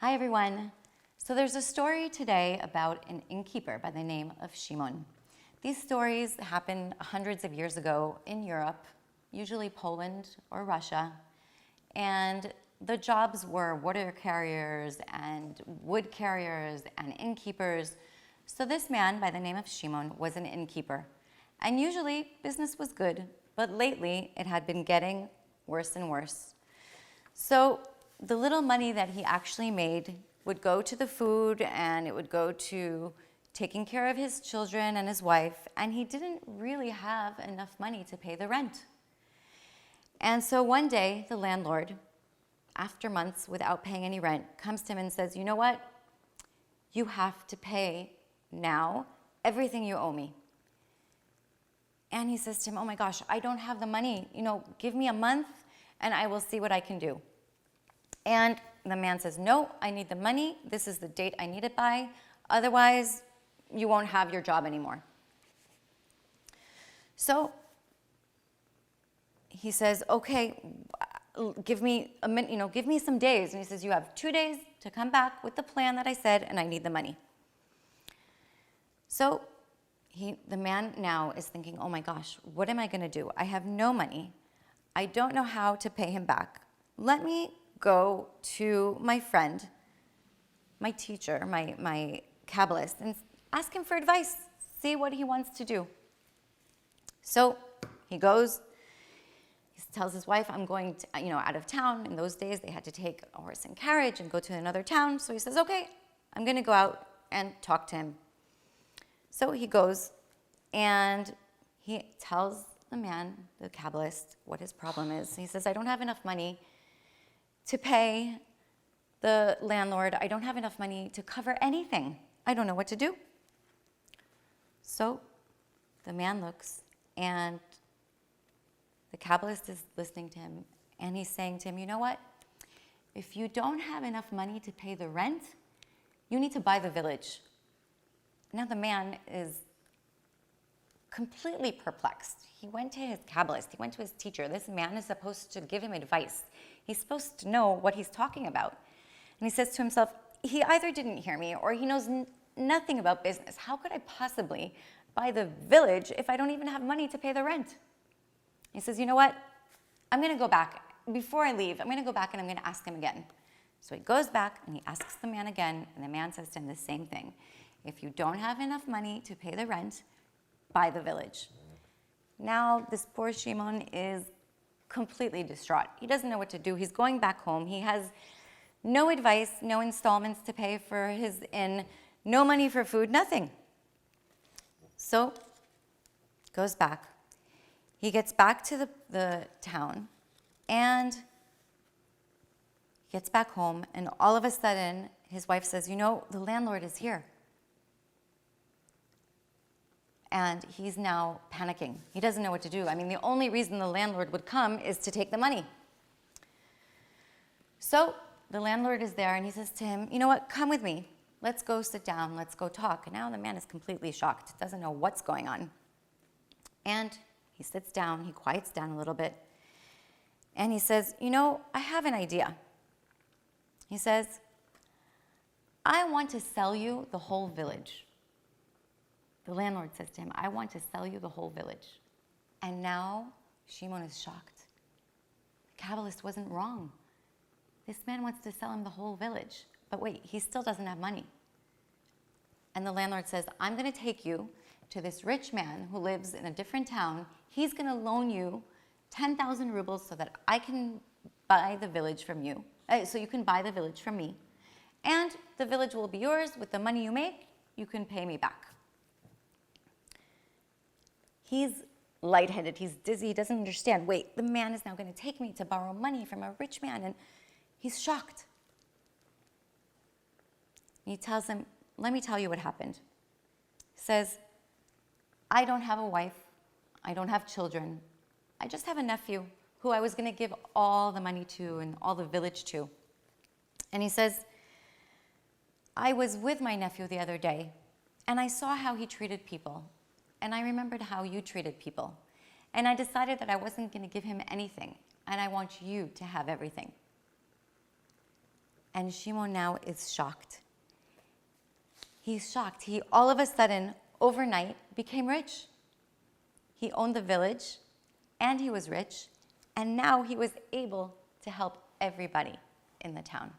Hi everyone. So there's a story today about an innkeeper by the name of Shimon. These stories happened hundreds of years ago in Europe, usually Poland or Russia, and the jobs were water carriers and wood carriers and innkeepers. So this man by the name of Shimon was an innkeeper, and usually business was good, but lately it had been getting worse and worse. So the little money that he actually made would go to the food, and it would go to taking care of his children and his wife, and he didn't really have enough money to pay the rent. And so one day, the landlord, after months without paying any rent, comes to him and says, you know what? You have to pay now everything you owe me. And he says to him, oh my gosh, I don't have the money. Give me a month and I will see what I can do. And the man says, no, I need the money. This is the date I need it by. Otherwise, you won't have your job anymore. So he says, okay, give me a minute, give me some days. And he says, you have 2 days to come back with the plan that I said, and I need the money. So the man now is thinking, oh my gosh, what am I going to do? I have no money. I don't know how to pay him back. Let me go to my friend, my teacher, my Kabbalist, and ask him for advice, see what he wants to do. So he goes, he tells his wife, I'm going to, out of town. In those days, they had to take a horse and carriage and go to another town. So he says, okay, I'm going to go out and talk to him. So he goes and he tells the man, the Kabbalist, what his problem is. He says, I don't have enough money to pay the landlord. I don't have enough money to cover anything. I don't know what to do. So the man looks, and the Kabbalist is listening to him, and he's saying to him, you know what? If you don't have enough money to pay the rent, you need to buy the village. Now the man is completely perplexed. He went to his Kabbalist. He went to his teacher. This man is supposed to give him advice. He's supposed to know what he's talking about. And he says to himself, he either didn't hear me or he knows nothing about business. How could I possibly buy the village if I don't even have money to pay the rent? He says, you know what? I'm going to go back. Before I leave, I'm going to go back and I'm going to ask him again. So he goes back and he asks the man again, and the man says to him the same thing. If you don't have enough money to pay the rent, buy the village. Now this poor Shimon is completely distraught. He doesn't know what to do. He's going back home. He has no advice, no installments to pay for his inn, no money for food, nothing. So goes back. He gets back to the town and gets back home, and all of a sudden his wife says, the landlord is here. And he's now panicking. He doesn't know what to do. I mean, the only reason the landlord would come is to take the money. So the landlord is there, and he says to him, you know what, come with me. Let's go sit down. Let's go talk. And now the man is completely shocked, doesn't know what's going on. And he sits down. He quiets down a little bit. And he says, I have an idea. He says, I want to sell you the whole village. The landlord says to him, I want to sell you the whole village. And now Shimon is shocked. The Kabbalist wasn't wrong. This man wants to sell him the whole village. But wait, he still doesn't have money. And the landlord says, I'm going to take you to this rich man who lives in a different town. He's going to loan you 10,000 rubles so that I can buy the village from you. So you can buy the village from me. And the village will be yours. With the money you make, you can pay me back. He's lightheaded, he's dizzy, he doesn't understand. Wait, the man is now going to take me to borrow money from a rich man, and he's shocked. He tells him, let me tell you what happened. He says, I don't have a wife, I don't have children, I just have a nephew who I was going to give all the money to and all the village to. And he says, I was with my nephew the other day, and I saw how he treated people. And I remembered how you treated people. And I decided that I wasn't going to give him anything. And I want you to have everything. And Shimon now is shocked. He's shocked. He all of a sudden, overnight, became rich. He owned the village, and he was rich, and now he was able to help everybody in the town.